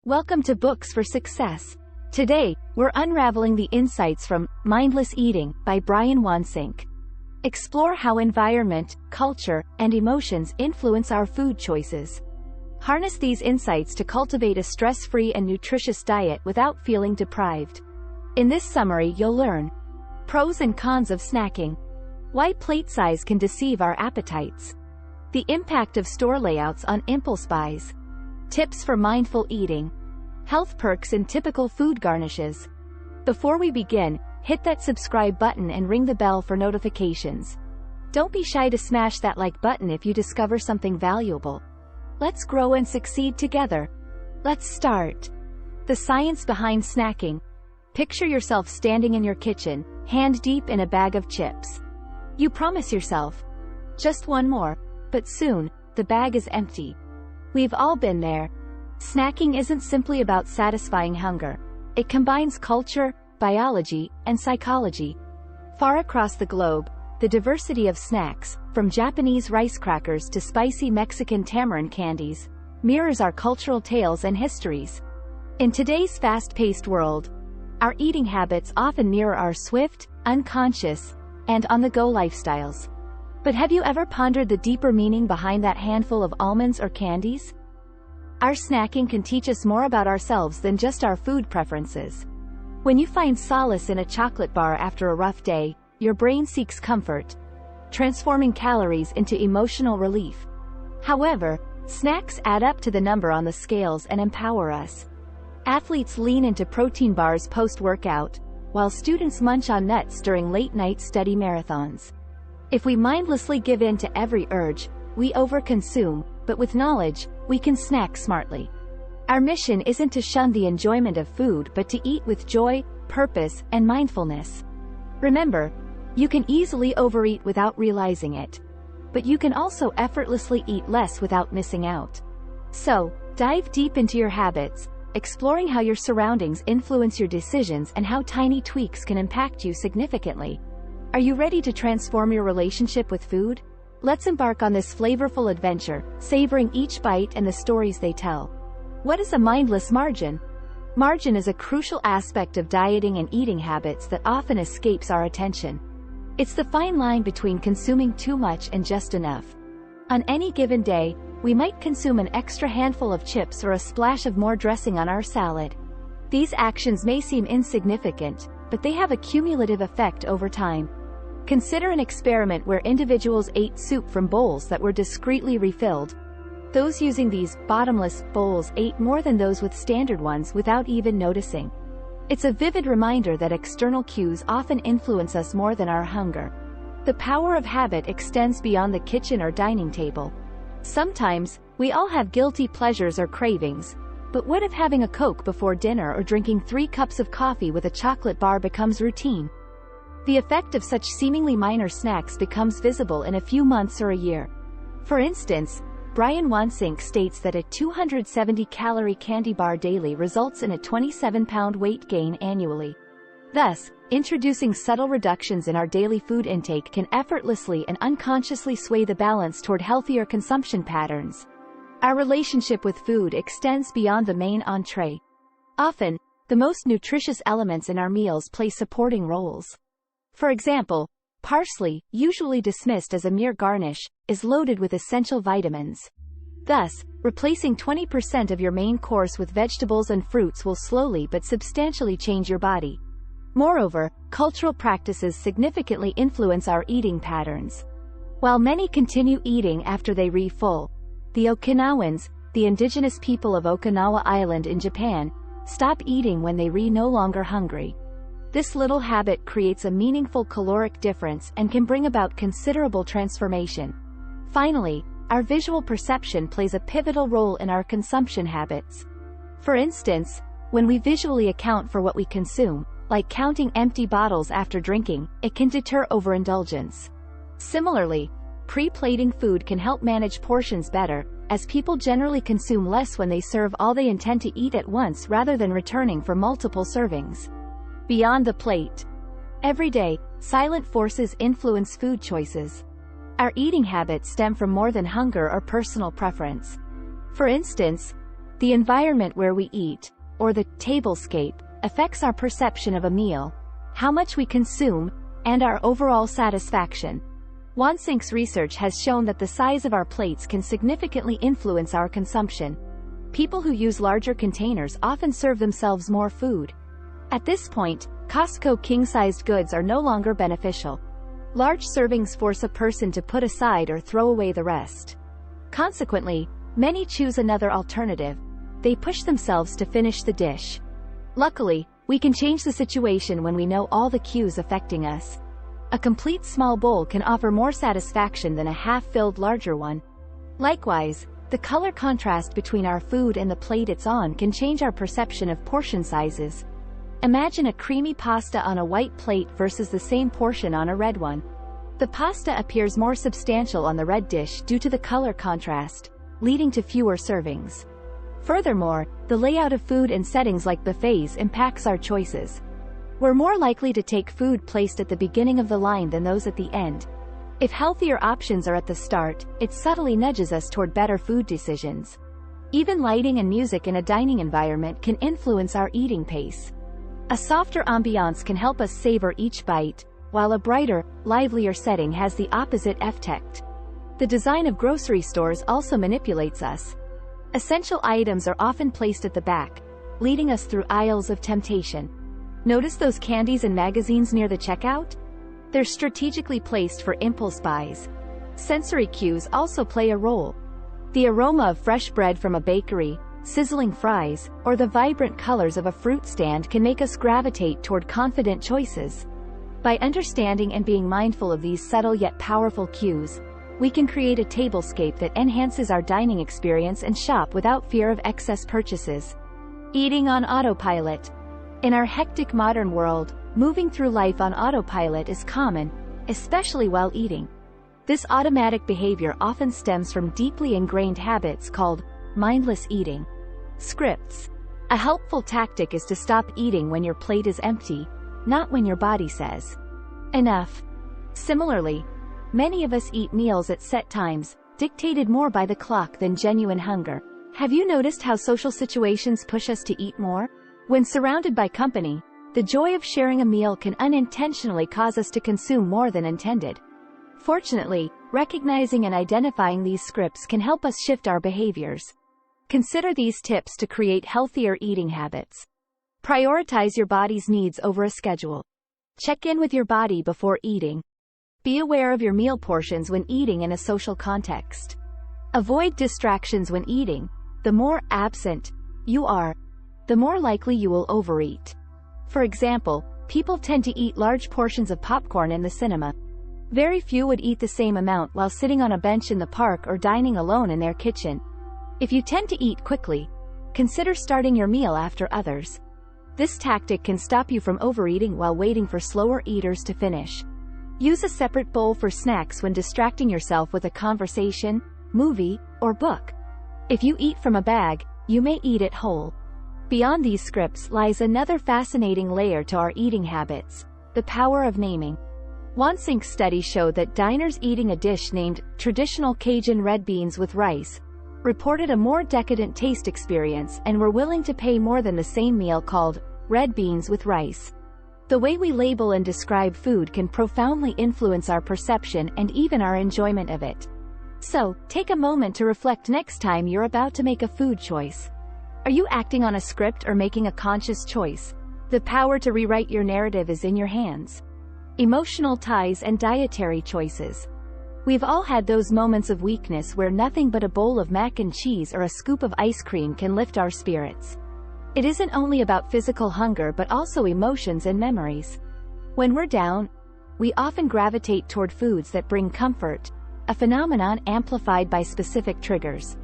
Welcome to Books for Success. Today, we're unraveling the insights from Mindless Eating by Wansink. Explore how environment, culture, and emotions influence our food choices. Harness these insights to cultivate a stress-free and nutritious diet without feeling deprived. In this summary, you'll learn pros and cons of snacking, why plate size can deceive our appetites, the impact of store layouts on impulse buys, tips for mindful eating, health perks in typical food garnishes. Before we begin, hit that subscribe button and ring the bell for notifications. Don't be shy to smash that like button if you discover something valuable. Let's grow and succeed together. Let's start. The science behind snacking. Picture yourself standing in your kitchen, hand deep in a bag of chips. You promise yourself, just one more, but soon, the bag is empty. We've all been there. Snacking isn't simply about satisfying hunger. It combines culture, biology, and psychology. Far across the globe, the diversity of snacks, from Japanese rice crackers to spicy Mexican tamarind candies, mirrors our cultural tales and histories. In today's fast-paced world, our eating habits often mirror our swift, unconscious, and on-the-go lifestyles. But have you ever pondered the deeper meaning behind that handful of almonds or candies? Our snacking can teach us more about ourselves than just our food preferences. When you find solace in a chocolate bar after a rough day, your brain seeks comfort, transforming calories into emotional relief. However, snacks add up to the number on the scales and empower us. Athletes lean into protein bars post-workout, while students munch on nuts during late-night study marathons. If we mindlessly give in to every urge, we overconsume, but with knowledge, we can snack smartly. Our mission isn't to shun the enjoyment of food but to eat with joy, purpose, and mindfulness. Remember, you can easily overeat without realizing it. But you can also effortlessly eat less without missing out. So, dive deep into your habits, exploring how your surroundings influence your decisions and how tiny tweaks can impact you significantly. Are you ready to transform your relationship with food? Let's embark on this flavorful adventure, savoring each bite and the stories they tell. What is a mindless margin? Margin is a crucial aspect of dieting and eating habits that often escapes our attention. It's the fine line between consuming too much and just enough. On any given day, we might consume an extra handful of chips or a splash of more dressing on our salad. These actions may seem insignificant, but they have a cumulative effect over time. Consider an experiment where individuals ate soup from bowls that were discreetly refilled. Those using these bottomless bowls ate more than those with standard ones without even noticing. It's a vivid reminder that external cues often influence us more than our hunger. The power of habit extends beyond the kitchen or dining table. Sometimes, we all have guilty pleasures or cravings, but what if having a Coke before dinner or drinking 3 cups of coffee with a chocolate bar becomes routine? The effect of such seemingly minor snacks becomes visible in a few months or a year. For instance, Wansink states that a 270-calorie candy bar daily results in a 27-pound weight gain annually. Thus, introducing subtle reductions in our daily food intake can effortlessly and unconsciously sway the balance toward healthier consumption patterns. Our relationship with food extends beyond the main entree. Often, the most nutritious elements in our meals play supporting roles. For example, parsley, usually dismissed as a mere garnish, is loaded with essential vitamins. Thus, replacing 20% of your main course with vegetables and fruits will slowly but substantially change your body. Moreover, cultural practices significantly influence our eating patterns. While many continue eating after they refull, the Okinawans, the indigenous people of Okinawa Island in Japan, stop eating when they no longer hungry. This little habit creates a meaningful caloric difference and can bring about considerable transformation. Finally, our visual perception plays a pivotal role in our consumption habits. For instance, when we visually account for what we consume, like counting empty bottles after drinking, it can deter overindulgence. Similarly, pre-plating food can help manage portions better, as people generally consume less when they serve all they intend to eat at once rather than returning for multiple servings. Beyond the plate. Every day, silent forces influence food choices. Our eating habits stem from more than hunger or personal preference. For instance, The environment where we eat, or the tablescape, affects our perception of a meal, how much we consume, and our overall satisfaction. Wansink's research has shown that the size of our plates can significantly influence our consumption. People who use larger containers often serve themselves more food. At this point, Costco king-sized goods are no longer beneficial. Large servings force a person to put aside or throw away the rest. Consequently, many choose another alternative. They push themselves to finish the dish. Luckily, we can change the situation when we know all the cues affecting us. A complete small bowl can offer more satisfaction than a half-filled larger one. Likewise, the color contrast between our food and the plate it's on can change our perception of portion sizes. Imagine a creamy pasta on a white plate versus the same portion on a red one. The pasta appears more substantial on the red dish due to the color contrast, leading to fewer servings. Furthermore, the layout of food in settings like buffets impacts our choices. We're more likely to take food placed at the beginning of the line than those at the end. If healthier options are at the start, it subtly nudges us toward better food decisions. Even lighting and music in a dining environment can influence our eating pace. A softer ambiance can help us savor each bite, while a brighter, livelier setting has the opposite effect. The design of grocery stores also manipulates us. Essential items are often placed at the back, leading us through aisles of temptation. Notice those candies and magazines near the checkout? They're strategically placed for impulse buys. Sensory cues also play a role. The aroma of fresh bread from a bakery, sizzling fries, or the vibrant colors of a fruit stand can make us gravitate toward confident choices. By understanding and being mindful of these subtle yet powerful cues, we can create a tablescape that enhances our dining experience and shop without fear of excess purchases. Eating on autopilot. In our hectic modern world, moving through life on autopilot is common, especially while eating. This automatic behavior often stems from deeply ingrained habits called mindless eating. Scripts. A helpful tactic is to stop eating when your plate is empty, not when your body says enough. Similarly, many of us eat meals at set times, dictated more by the clock than genuine hunger. Have you noticed how social situations push us to eat more? When surrounded by company, the joy of sharing a meal can unintentionally cause us to consume more than intended. Fortunately, recognizing and identifying these scripts can help us shift our behaviors. Consider these tips to create healthier eating habits. Prioritize your body's needs over a schedule. Check in with your body before eating. Be aware of your meal portions when eating in a social context. Avoid distractions when eating. The more absent you are, the more likely you will overeat. For example, people tend to eat large portions of popcorn in the cinema. Very few would eat the same amount while sitting on a bench in the park or dining alone in their kitchen. If you tend to eat quickly, consider starting your meal after others. This tactic can stop you from overeating while waiting for slower eaters to finish. Use a separate bowl for snacks when distracting yourself with a conversation, movie, or book. If you eat from a bag, you may eat it whole. Beyond these scripts lies another fascinating layer to our eating habits: the power of naming. Wansink's study showed that diners eating a dish named traditional Cajun red beans with rice reported a more decadent taste experience and were willing to pay more than the same meal called red beans with rice. The way we label and describe food can profoundly influence our perception and even our enjoyment of it. So, take a moment to reflect next time you're about to make a food choice. Are you acting on a script or making a conscious choice? The power to rewrite your narrative is in your hands. Emotional ties and dietary choices. We've all had those moments of weakness where nothing but a bowl of mac and cheese or a scoop of ice cream can lift our spirits. It isn't only about physical hunger but also emotions and memories. When we're down, we often gravitate toward foods that bring comfort, a phenomenon amplified by specific triggers.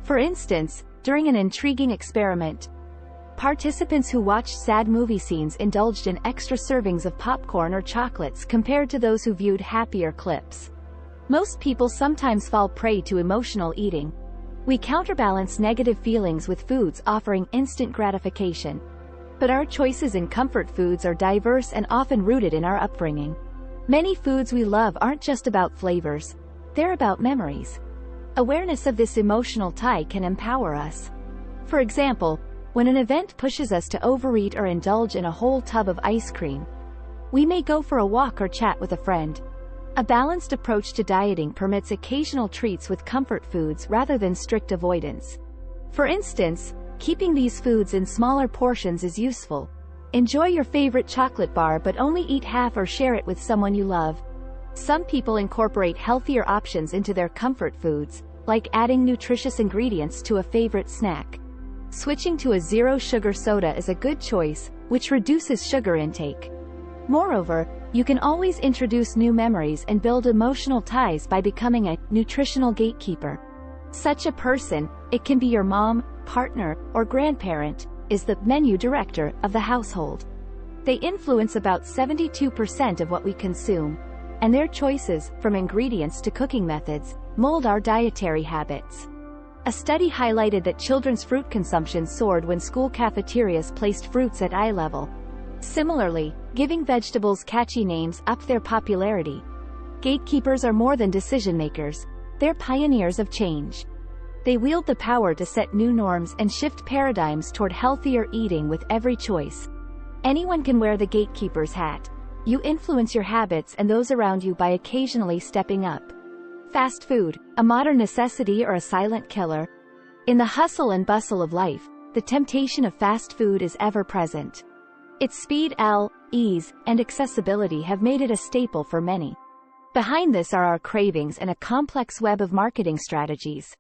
For instance, during an intriguing experiment, participants who watched sad movie scenes indulged in extra servings of popcorn or chocolates compared to those who viewed happier clips. Most people sometimes fall prey to emotional eating. We counterbalance negative feelings with foods offering instant gratification. But our choices in comfort foods are diverse and often rooted in our upbringing. Many foods we love aren't just about flavors, they're about memories. Awareness of this emotional tie can empower us. For example, when an event pushes us to overeat or indulge in a whole tub of ice cream, we may go for a walk or chat with a friend. A balanced approach to dieting permits occasional treats with comfort foods rather than strict avoidance. For instance, keeping these foods in smaller portions is useful. Enjoy your favorite chocolate bar but only eat half or share it with someone you love. Some people incorporate healthier options into their comfort foods, like adding nutritious ingredients to a favorite snack. Switching to a zero-sugar soda is a good choice, which reduces sugar intake. Moreover, you can always introduce new memories and build emotional ties by becoming a nutritional gatekeeper. Such a person, it can be your mom, partner, or grandparent, is the menu director of the household. They influence about 72% of what we consume, and their choices, from ingredients to cooking methods, mold our dietary habits. A study highlighted that children's fruit consumption soared when school cafeterias placed fruits at eye level. Similarly, giving vegetables catchy names upped their popularity. Gatekeepers are more than decision-makers, they're pioneers of change. They wield the power to set new norms and shift paradigms toward healthier eating with every choice. Anyone can wear the gatekeeper's hat. You influence your habits and those around you by occasionally stepping up. Fast food, a modern necessity or a silent killer? In the hustle and bustle of life, the temptation of fast food is ever present. Its speed, ease, and accessibility have made it a staple for many. Behind this are our cravings and a complex web of marketing strategies.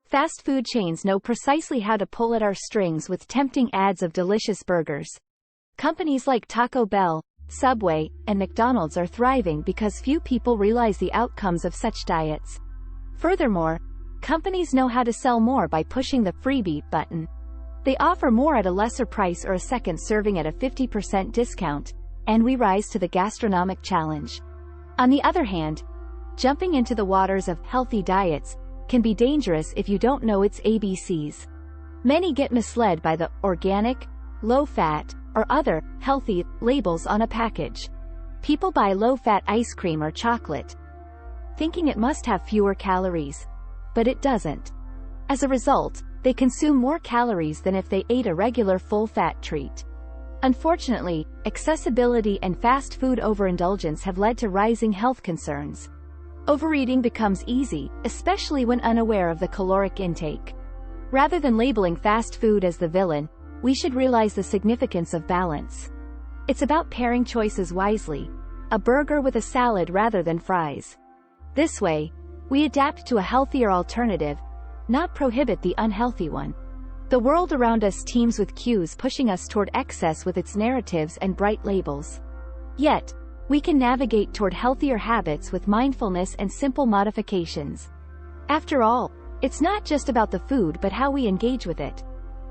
Fast food chains know precisely how to pull at our strings with tempting ads of delicious burgers. Companies like Taco Bell, Subway, and McDonald's are thriving because few people realize the outcomes of such diets. Furthermore, companies know how to sell more by pushing the freebie button. They offer more at a lesser price or a second serving at a 50% discount, and we rise to the gastronomic challenge. On the other hand, jumping into the waters of healthy diets can be dangerous if you don't know its ABCs. Many get misled by the organic, low-fat, or other healthy labels on a package. People buy low-fat ice cream or chocolate, thinking it must have fewer calories. But it doesn't. As a result, they consume more calories than if they ate a regular full-fat treat. Unfortunately, accessibility and fast food overindulgence have led to rising health concerns. Overeating becomes easy, especially when unaware of the caloric intake. Rather than labeling fast food as the villain, we should realize the significance of balance. It's about pairing choices wisely, a burger with a salad rather than fries. This way, we adapt to a healthier alternative, not prohibit the unhealthy one. The world around us teems with cues pushing us toward excess with its narratives and bright labels. Yet, we can navigate toward healthier habits with mindfulness and simple modifications. After all, it's not just about the food but how we engage with it.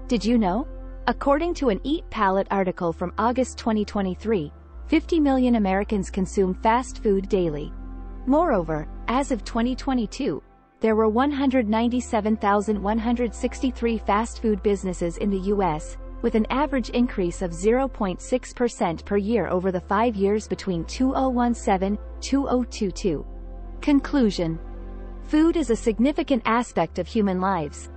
Did you know? According to an Eat Palette article from August 2023, 50 million Americans consume fast food daily. Moreover, as of 2022, there were 197,163 fast food businesses in the U.S., with an average increase of 0.6% per year over the 5 years between 2017-2022. Conclusion: food is a significant aspect of human lives.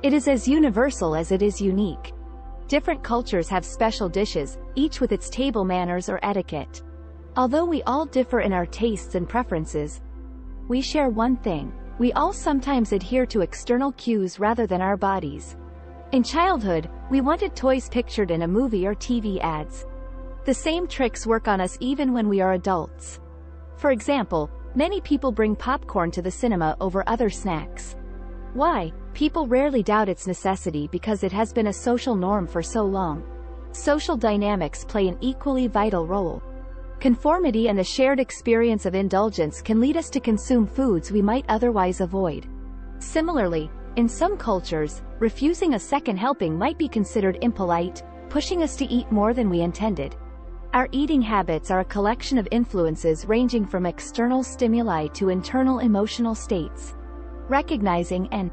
It is as universal as it is unique. Different cultures have special dishes, each with its table manners or etiquette. Although we all differ in our tastes and preferences, we share one thing: we all sometimes adhere to external cues rather than our bodies. In childhood, we wanted toys pictured in a movie or TV ads. The same tricks work on us even when we are adults. For example, many people bring popcorn to the cinema over other snacks. Why? People rarely doubt its necessity because it has been a social norm for so long. Social dynamics play an equally vital role. Conformity and the shared experience of indulgence can lead us to consume foods we might otherwise avoid. Similarly, in some cultures, refusing a second helping might be considered impolite, pushing us to eat more than we intended. Our eating habits are a collection of influences ranging from external stimuli to internal emotional states. Recognizing and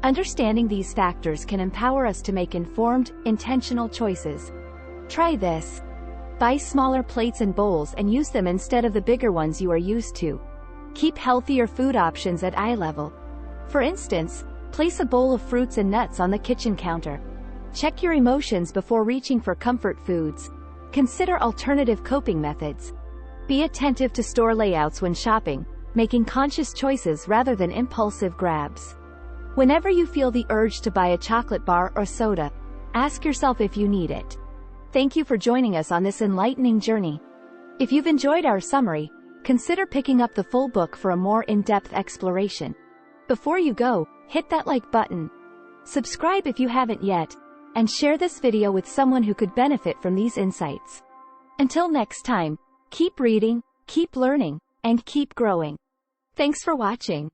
understanding these factors can empower us to make informed, intentional choices. Try this. Buy smaller plates and bowls and use them instead of the bigger ones you are used to. Keep healthier food options at eye level. For instance, Place a bowl of fruits and nuts on the kitchen counter. Check your emotions before reaching for comfort foods. Consider alternative coping methods. Be attentive to store layouts when shopping, making conscious choices rather than impulsive grabs. Whenever you feel the urge to buy a chocolate bar or soda, ask yourself if you need it. Thank you for joining us on this enlightening journey. If you've enjoyed our summary, consider picking up the full book for a more in-depth exploration. Before you go, hit that like button, subscribe if you haven't yet, and share this video with someone who could benefit from these insights. Until next time, keep reading, keep learning, and keep growing. Thanks for watching.